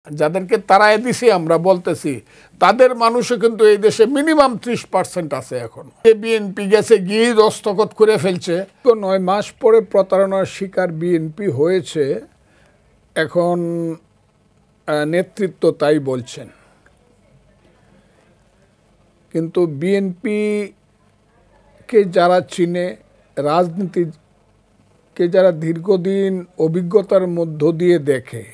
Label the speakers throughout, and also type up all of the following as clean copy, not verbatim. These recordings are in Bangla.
Speaker 1: যাদেরকে তাড়ায় দিছি আমরা বলতেছি তাদের মানুষও কিন্তু এই দেশে মিনিমাম 30% আছে এখন। বিএনপি গেছে গিয়ে দস্তখত করে ফেলছে। তো 9 মাস পরে প্রতারণার শিকার বিএনপি হয়েছে, এখন নেতৃত্ব তাই বলছেন। কিন্তু বিএনপিকে যারা চিনে, রাজনীতিকে যারা দীর্ঘদিন অভিজ্ঞতার মধ্য দিয়ে দেখে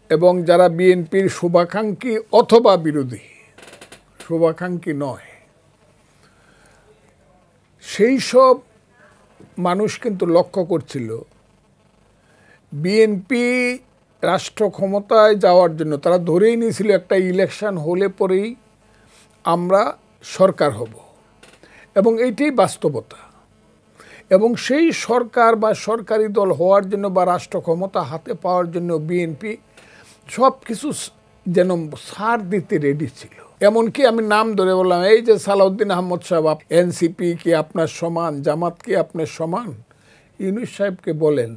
Speaker 1: এবং যারা বিএনপির শুভাকাঙ্ক্ষী অথবা বিরোধী, শুভাকাঙ্ক্ষী নয়, সেই সব মানুষ কিন্তু লক্ষ্য করছিল বিএনপি রাষ্ট্র ক্ষমতায় যাওয়ার জন্য তারা ধরেই নিয়েছিল একটা ইলেকশন হলে পরেই আমরা সরকার হব, এবং এইটাই বাস্তবতা। এবং সেই সরকার বা সরকারি দল হওয়ার জন্য বা রাষ্ট্র ক্ষমতা হাতে পাওয়ার জন্য বিএনপি সব কিছু যেন ছাড় দিতে রেডি ছিল। এমনকি আমি নাম ধরে বললাম, এই যে সালাউদ্দিন আহমদ সাহেব, এনসিপি কি আপনার সমান, জামাত কি আপনার সমান? ইউনূস সাহেবকে বলেন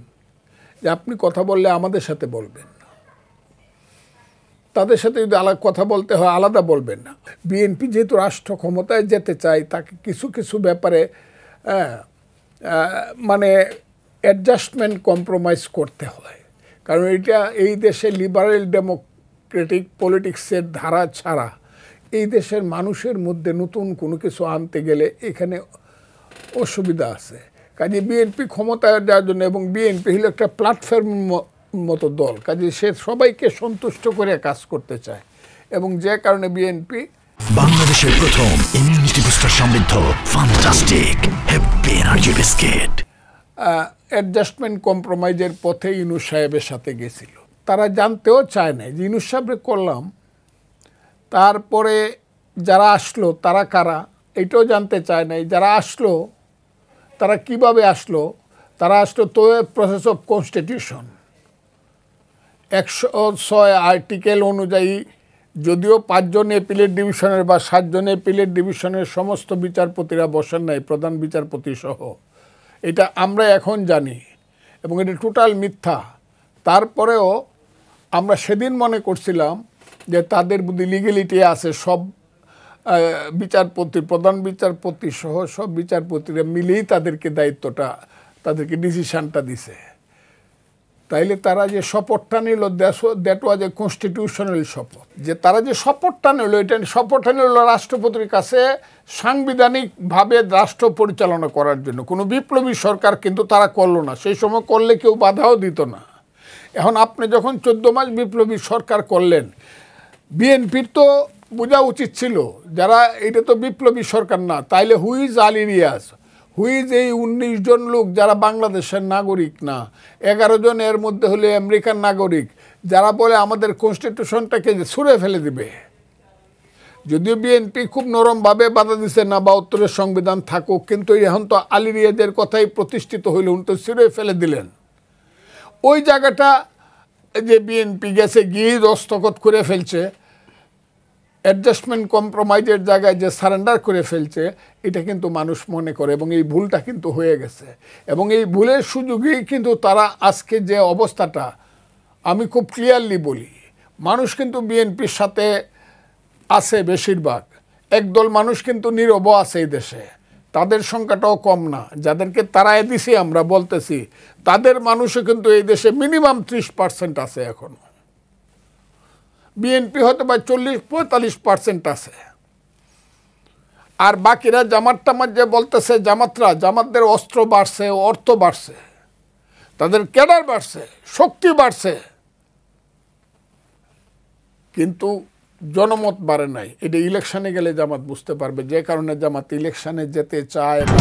Speaker 1: যে আপনি কথা বললে আমাদের সাথে বলবেন না, তাদের সাথে যদি আলাদা কথা বলতে হয় আলাদা বলবেন না। বিএনপি যেহেতু রাষ্ট্র ক্ষমতায় যেতে চায়, তাকে কিছু কিছু ব্যাপারে মানে অ্যাডজাস্টমেন্ট, কম্প্রোমাইজ করতে হয়। কারণ এটা এই দেশে লিবারেল ডেমোক্রেটিক পলিটিক্সের ধারা ছাড়া এই দেশের মানুষের মধ্যে নতুন কোনো কিছু আনতে গেলে এখানে অসুবিধা আছে। কাজে বিএনপি ক্ষমতায় যাওয়ার জন্য, এবং বিএনপি হলো একটা প্ল্যাটফর্ম মতো দল, কাজে সে সবাইকে সন্তুষ্ট করে কাজ করতে চায়, এবং যে কারণে বিএনপি
Speaker 2: বাংলাদেশের প্রথম ইমিউনিটি বুস্টার সমৃদ্ধ fantastic happy energy biscuit
Speaker 1: adjustment কম্প্রোমাইজের পথে ইউনূস সাহেবের সাথে গেছিল। তারা জানতেও চায় না যে ইউনূস সাহেবরে করলাম, তারপরে যারা আসলো তারা কারা এটাও জানতে চায় নাই। যারা আসলো তারা কিভাবে আসলো? তারা আসলো তো প্রসেস অফ কনস্টিটিউশন 106 আর্টিকেল অনুযায়ী, যদিও 5 জন এপিলেট ডিভিশনের বা 7 জন এপিলেট ডিভিশনের সমস্ত বিচারপতিরা বসেন নাই, প্রধান বিচারপতি সহ, এটা আমরা এখন জানি, এবং এটা টোটাল মিথ্যা। তারপরেও আমরা সেদিন মনে করছিলাম যে তাদের বুদ্ধি লিগ্যালিটি আছে, সব বিচারপতি, প্রধান বিচারপতি সহ সব বিচারপতিরা মিলেই তাদেরকে দায়িত্বটা, তাদেরকে ডিসিশনটা দিছে। তাইলে তারা যে শপথটা নিল, দ্যাট ওয়াজ এ কনস্টিটিউশনাল শপথ। যে তারা যে শপথটা নিল, এটা শপথটা নিল রাষ্ট্রপতির কাছে সাংবিধানিকভাবে রাষ্ট্র পরিচালনা করার জন্য। কোনো বিপ্লবী সরকার কিন্তু তারা করলো না, সেই সময় করলে কেউ বাধাও দিত না। এখন আপনি যখন 14 মাস বিপ্লবী সরকার করলেন, বিএনপির তো বোঝা উচিত ছিল যারা এটা তো বিপ্লবী সরকার না, তাইলে হুইজ আলী রিয়াজ, হুইজ এই 19 জন লোক যারা বাংলাদেশের নাগরিক না, 11 জন এর মধ্যে হলে আমেরিকান নাগরিক, যারা বলে আমাদের কনস্টিটিউশনটাকে ছুঁড়ে ফেলে দিবে। যদিও বিএনপি খুব নরমভাবে বাধা দিচ্ছে না, 72-এর সংবিধান থাকুক, কিন্তু এখন তো আলী রিয়াজের কথাই প্রতিষ্ঠিত হইল, উনি তো ছুঁড়ে ফেলে দিলেন। ওই জায়গাটা যে বিএনপি গেছে গিয়ে দস্তখত করে ফেলছে, অ্যাডজাস্টমেন্ট কম্প্রোমাইজের জায়গায় যে সারেন্ডার করে ফেলছে, এটা কিন্তু মানুষ মনে করে, এবং এই ভুলটা কিন্তু হয়ে গেছে। এবং এই ভুলের সুযোগেই কিন্তু তারা আজকে যে অবস্থাটা, আমি খুব ক্লিয়ারলি বলি, মানুষ কিন্তু বিএনপির সাথে আছে বেশিরভাগ, একদল মানুষ কিন্তু নীরব আছে এই দেশে, তাদের সংখ্যাটাও কম না। যাদেরকে তাড়ায় দিছি আমরা বলতেছি তাদের মানুষও কিন্তু এই দেশে মিনিমাম 30% আছে এখনো। বিএনপি হয়তো বা 40-45% আছে, আর বাকিরা জামাত টামাত যে বলতেছে, জামাতদের অস্ত্র বাড়ছে, অর্থ বাড়ছে, তাদের ক্যাডার বাড়ছে, শক্তি বাড়ছে, কিন্তু জনমত বাড়ে নাই। এটা ইলেকশনে গেলে জামাত বুঝতে পারবে, যে কারণে জামাত ইলেকশনে যেতে চায় না।